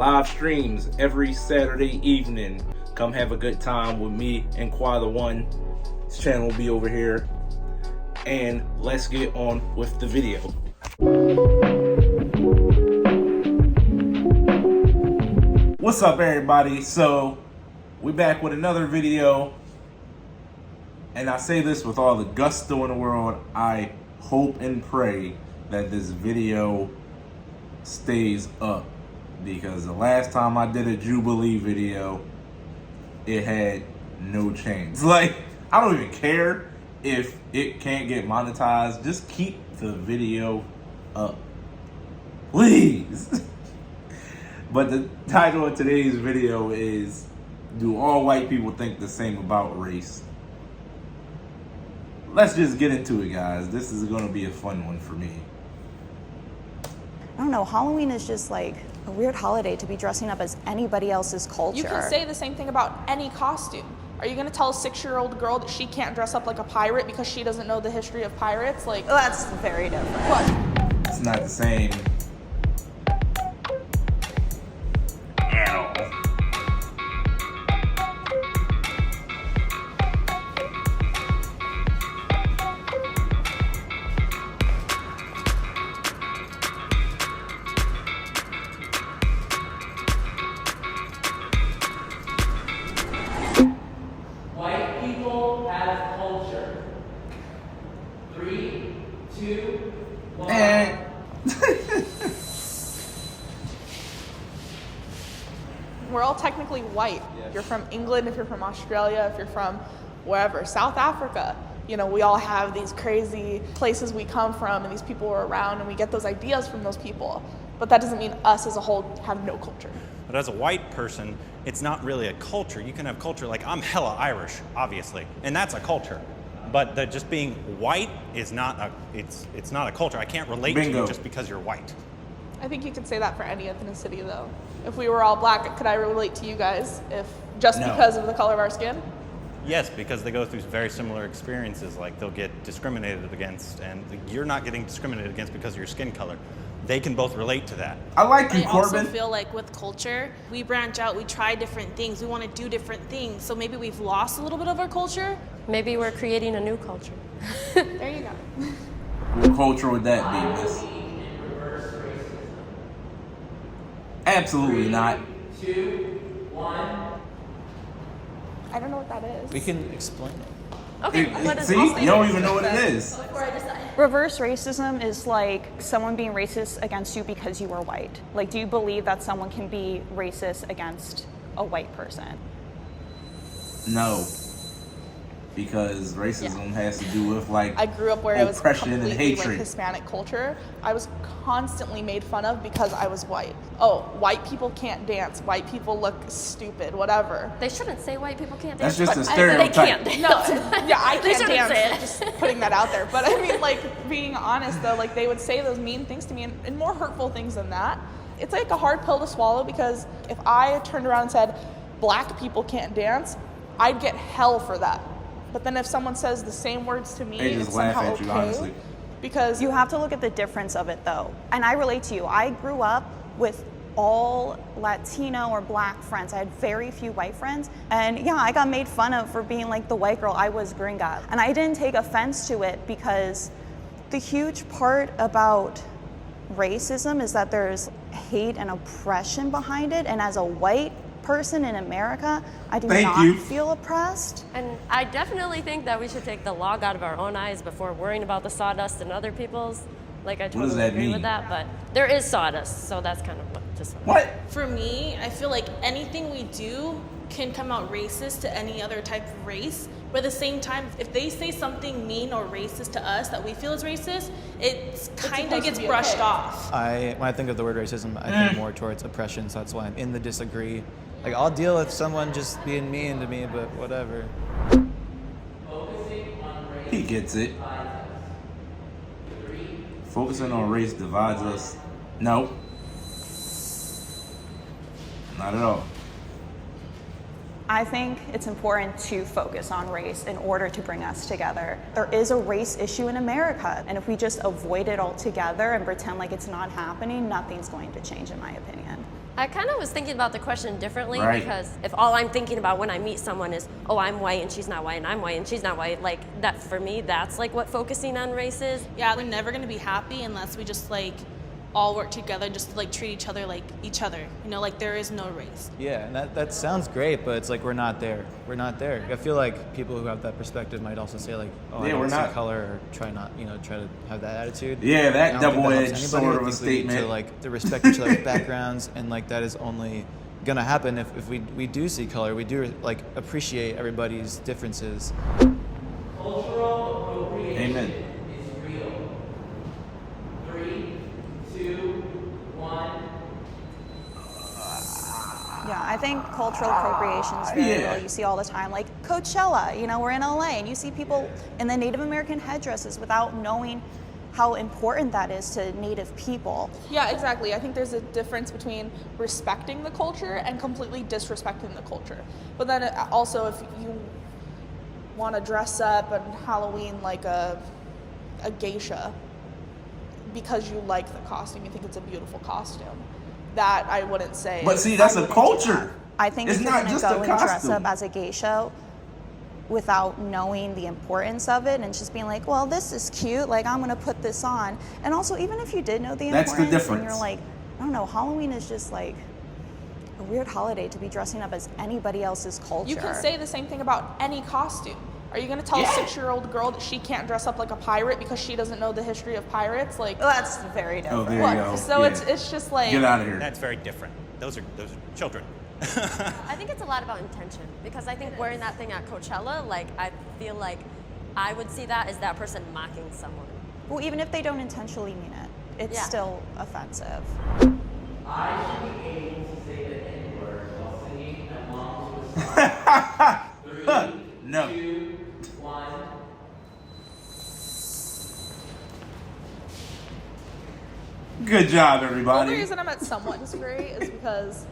Live streams every Saturday evening. Come have a good time with me and Qua the One. His channel will be over here. And let's get on with the video. What's up, everybody? So we're back with another video, and I say this with all the gusto in the world. I hope and pray that this video stays up, because the last time I did a Jubilee video, it had no chance. Like, I don't even care if it can't get monetized. Just keep the video up, please. But the title of today's video is, do all white people think the same about race? Let's just get into it, guys. This is gonna be a fun one for me. I don't know, Halloween is just like a weird holiday to be dressing up as anybody else's culture. You can say the same thing about any costume. Are you gonna tell a 6-year-old girl that she can't dress up like a pirate because she doesn't know the history of pirates? Like, well, that's very different. What? It's not the same. White people have culture. 3, 2, 1. We're all technically white. If you're from England, if you're from Australia, if you're from wherever, South Africa, you know, we all have these crazy places we come from and these people are around and we get those ideas from those people. But that doesn't mean us as a whole have no culture. But as a white person, it's not really a culture. You can have culture, like I'm hella Irish, obviously, and that's a culture. But just being white is not it's not a culture. I can't relate to you just because you're white. I think you could say that for any ethnicity, though. If we were all black, could I relate to you guys if just because of the color of our skin? Yes, because they go through very similar experiences. Like they'll get discriminated against, and you're not getting discriminated against because of your skin color. They can both relate to that. I like you, I Corbin. also feel like with culture, we branch out, we try different things, we want to do different things. So maybe we've lost a little bit of our culture. Maybe we're creating a new culture. There you go. What culture would that be, miss? Absolutely not. 2, 1. I don't know what that is. We can explain it. Okay, what is See, you don't even know what it is. Reverse racism is like someone being racist against you because you are white. Like, do you believe that someone can be racist against a white person? No. Because racism has to do with, like, I grew up where it was oppression and completely like hatred. Hispanic culture. I was constantly made fun of because I was white. Oh, white people can't dance. White people look stupid. Whatever. They shouldn't say white people can't That's dance. just a but stereotype. They can't dance. No, yeah, I They can't shouldn't dance. say it. Just putting that out there. But I mean, like, being honest though, like they would say those mean things to me and more hurtful things than that. It's like a hard pill to swallow, because if I turned around and said black people can't dance, I'd get hell for that. But then if someone says the same words to me, They just it's laugh somehow at you, okay. honestly. Because You have to look at the difference of it, though. And I relate to you. I grew up with all Latino or black friends. I had very few white friends. And yeah, I got made fun of for being like the white girl. I was gringa. And I didn't take offense to it, because the huge part about racism is that there's hate and oppression behind it. And as a white person in America, I do not feel oppressed. And I definitely think that we should take the log out of our own eyes before worrying about the sawdust in other people's. Like, I does totally that agree mean? with that, but there is sawdust, so that's kind of just What? For me, I feel like anything we do can come out racist to any other type of race. But at the same time, if they say something mean or racist to us that we feel is racist, it kind of supposed gets to be brushed okay. off. When I think of the word racism, I think more towards oppression, so that's why I'm in the disagree. Like, I'll deal with someone just being mean to me, but whatever. He gets it. Focusing on race divides us. No. Not at all. I think it's important to focus on race in order to bring us together. There is a race issue in America, and if we just avoid it altogether and pretend like it's not happening, nothing's going to change, in my opinion. I kind of was thinking about the question differently Right. because if all I'm thinking about when I meet someone is, oh, I'm white and she's not white and I'm white and she's not white, like that for me, that's like what focusing on race is. Yeah, we're never gonna be happy unless we just like all work together, just to like treat each other like each other. You know, like there is no race. Yeah, and that sounds great, but it's like we're not there. We're not there. I feel like people who have that perspective might also say like, oh, Yeah, I we're don't see not. color, or try to have that attitude. Yeah, that And I don't think double-edged helps sort anybody. of I a think we need statement. to like to respect each other's backgrounds, and like that is only gonna happen if we do see color. We do like appreciate everybody's differences. Cultural appropriation Amen. is real. 3, 2, 1. Yeah, I think cultural appropriation is very Yeah. real. You see all the time, like Coachella. You know, we're in LA, and you see people in the Native American headdresses without knowing how important that is to Native people. Yeah, exactly. I think there's a difference between respecting the culture and completely disrespecting the culture. But then also, if you want to dress up on Halloween like a geisha because you like the costume, you think it's a beautiful costume, that I wouldn't say. But see, that's I a wouldn't do culture. that. I think It's if you're not going to just go a and dress costume. up as a geisha without knowing the importance of it and just being like, well, this is cute, like I'm going to put this on. And also, even if you did know the That's the importance and difference. you're like, I don't know, Halloween is just like a weird holiday to be dressing up as anybody else's culture. You can say the same thing about any costume. Are you going to tell Yeah. a 6-year-old girl that she can't dress up like a pirate because she doesn't know the history of pirates? Like, Well, that's very Oh, different. there you what? go. So Yeah. it's just like, Get out of here. That's very different. Those are children. I think it's a lot about intention because I think wearing that thing at Coachella, like I feel like I would see that as that person mocking someone. Well, even if they don't intentionally mean it, it's Yeah. still offensive. I should be able to say the N-word while singing along to a song. 3, No. 2, 1. Good job, the only everybody. reason I'm at somewhat disagree is because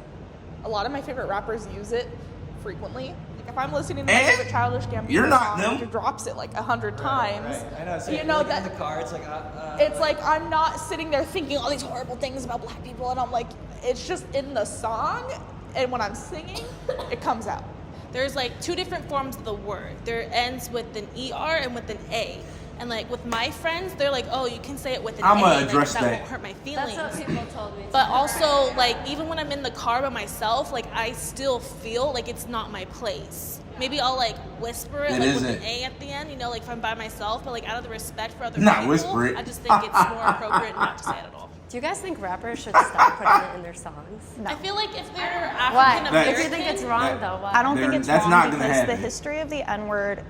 a lot of my favorite rappers use it frequently. Like if I'm listening to my And favorite Childish Gambino you're not song, them. he drops it like 100 times. I know. So You know like that- in the car, it's like It's like I'm not sitting there thinking all these horrible things about black people, and I'm like, it's just in the song, and when I'm singing, it comes out. There's like 2 different forms of the word. There ends with an ER and with an A. And like with my friends, they're like, oh, you can say it with an I'ma A. Like, address that that. won't hurt my feelings. That's what people told me. But also, like, even when I'm in the car by myself, like, I still feel like it's not my place. Maybe I'll, like, whisper it, It like, with isn't. an A at the end, you know, like, if I'm by myself. But, like, out of the respect for other Not people, whisper it. I just think it's more appropriate not to say it at all. Do you guys think rappers should stop putting it in their songs? No. I feel like if they're Why? African That- If American, you think it's wrong, though, why? I don't think There- it's that's wrong not gonna because the happen. history of the N-word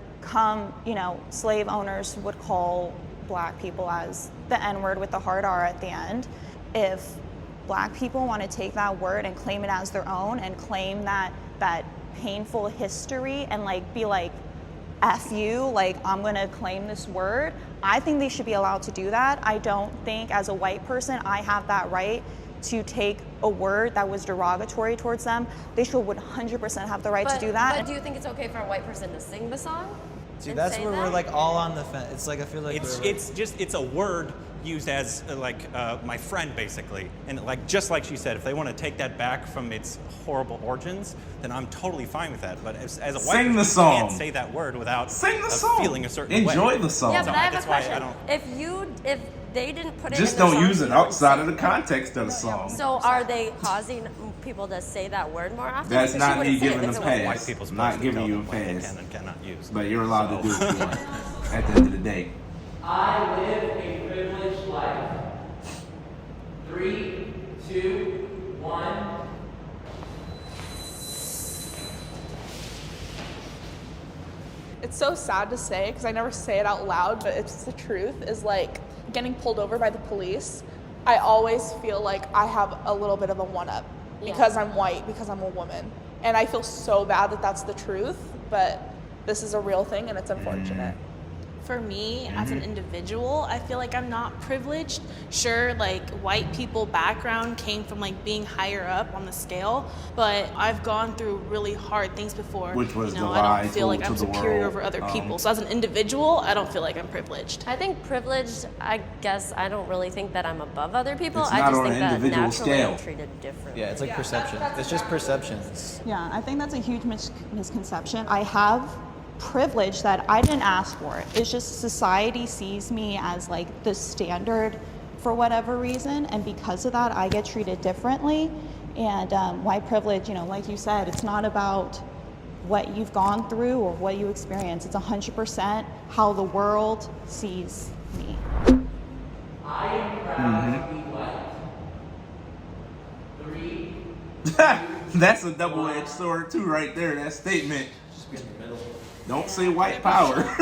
slave owners would call black people as the N-word with the hard R at the end. If black people want to take that word and claim it as their own and claim that painful history and like be like, F you, like I'm gonna claim this word, I think they should be allowed to do that. I don't think as a white person I have that right to take a word that was derogatory towards them. They should 100% have the right to do that. But do you think it's okay for a white person to sing the song? See, and that's say where that? we're like all on the fence. It's like I feel like It's a word used as my friend basically, and like just like she said, if they want to take that back from its horrible origins, then I'm totally fine with that. But as a white Sing person, the you song. can't say that word without Sing the song. feeling a certain way. Enjoy the song. Yeah, but I have a That's why I question. don't- If they didn't put it Just in their don't songs, use it you wouldn't outside sing of the it. context of the song. So are they causing people to say that word more often? That's Because she not me wouldn't say it giving if a it wasn't pass. White people's Not supposed to giving tell you them a what they pass. can and cannot use. But you're allowed to do So- what you want at the end of the day. I live a privileged life. 3, 2, 1. It's so sad to say because I never say it out loud, but it's the truth, is like getting pulled over by the police. I always feel like I have a little bit of a one-up because I'm white, because I'm a woman. And I feel so bad that that's the truth, but this is a real thing and it's unfortunate. For me, as an individual, I feel like I'm not privileged. Sure, like white people background came from like being higher up on the scale, but I've gone through really hard things before. Which was you the know, lie I don't feel like told I'm to the superior world. over other people. So as an individual, I don't feel like I'm privileged. I think privileged, I guess I don't really think that I'm above other people. It's I not just on think an that individual naturally scale. I'm treated differently. Yeah, it's like perception. It's just perceptions. Yeah, I think that's a huge misconception. I have privilege that I didn't ask for. It's just society sees me as like the standard for whatever reason, and because of that, I get treated differently. And white privilege, you know, like you said, it's not about what you've gone through or what you experience. It's 100% how the world sees me. I am proud to be white. 3. That's a double-edged sword too, right there. That statement. Don't say white power. Gotta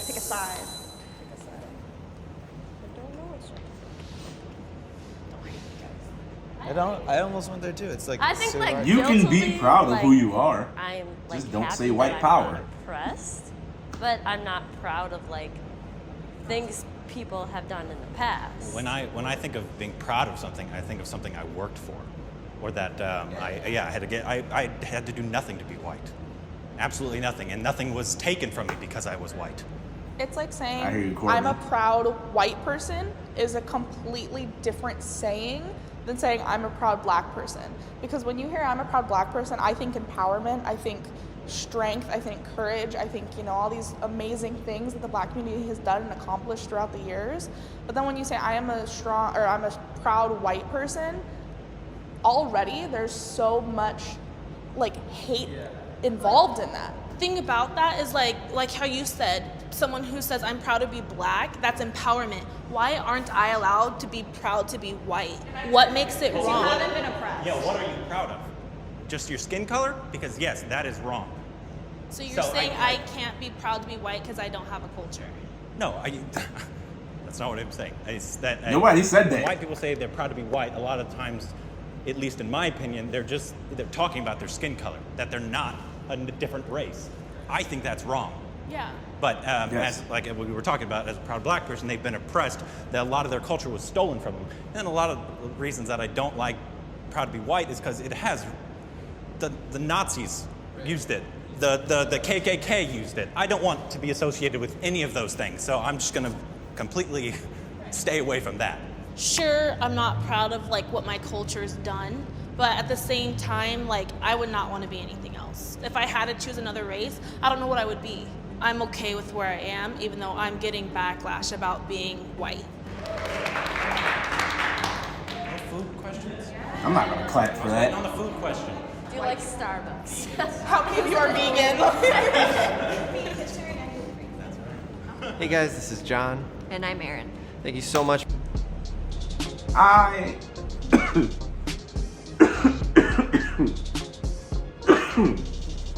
pick a side. I almost went there too. It's like I think so like hard. You can be guiltily, proud of like, who you are. I'm like Just don't happy say white that power. I'm not oppressed, but I'm not proud of like things people have done in the past. When I think of being proud of something, I think of something I worked for, or that I had to do nothing to be white, absolutely nothing, and nothing was taken from me because I was white. It's like saying I hear you, Courtney. I'm a proud white person is a completely different saying than saying I'm a proud black person. Because when you hear I'm a proud black person, I think empowerment, I think strength, I think courage, I think, you know, all these amazing things that the black community has done and accomplished throughout the years. But then when you say I'm a proud white person, already there's so much like hate involved in that. Thing about that is like how you said, someone who says I'm proud to be black, that's empowerment. Why aren't I allowed to be proud to be white? What makes it wrong? been oppressed. Yeah, what are you proud of? Just your skin color? Because yes, that is wrong. So you're So saying I can't be proud to be white because I don't have a culture? No, that's not what I'm saying. It's that Nobody said when that. white people say they're proud to be white, a lot of times, at least in my opinion, they're talking about their skin color, that they're not a different race. I think that's wrong. Yeah. But Yes. as like we were talking about, as a proud black person, they've been oppressed. That a lot of their culture was stolen from them. And a lot of reasons that I don't like proud to be white is because it has the Nazis used it. The KKK used it. I don't want to be associated with any of those things, so I'm just gonna completely stay away from that. Sure, I'm not proud of like what my culture's done, but at the same time, like I would not want to be anything else. If I had to choose another race, I don't know what I would be. I'm okay with where I am, even though I'm getting backlash about being white. No food questions? I'm not gonna clap for On that. the food question. Do you like Starbucks? How many of you are vegan? Hey guys, this is John. And I'm Erin. Thank you so much.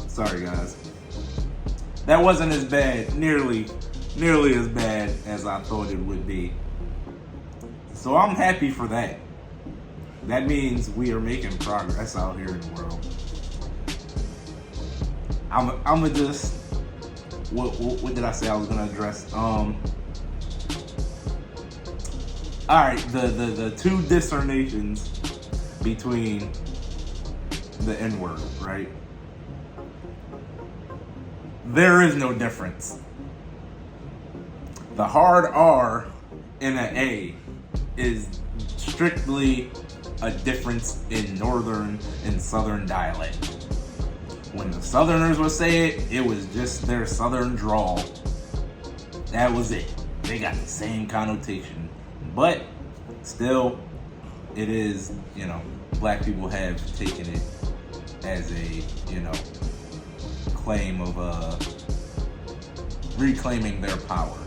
Sorry, guys. That wasn't as bad, nearly as bad as I thought it would be. So I'm happy for that. That means we are making progress out here in the world. I'm just, what did I say I was gonna address? All right, the two discernations between the N-word, right? There is no difference. The hard R in an A is strictly a difference in northern and southern dialect. When the southerners would say it, it was just their southern drawl. That was it. They got the same connotation. But still, it is, you know, black people have taken it as a, you know, claim of reclaiming their power.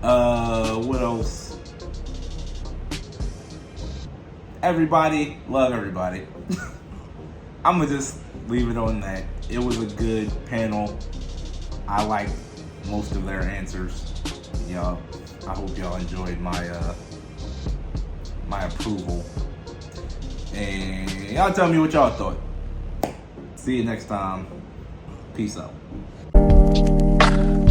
What else? Everybody, love everybody. I'm gonna just leave it on that. It was a good panel. I liked most of their answers. Y'all, I hope y'all enjoyed my approval. And y'all tell me what y'all thought. See you next time. Peace out. Bye.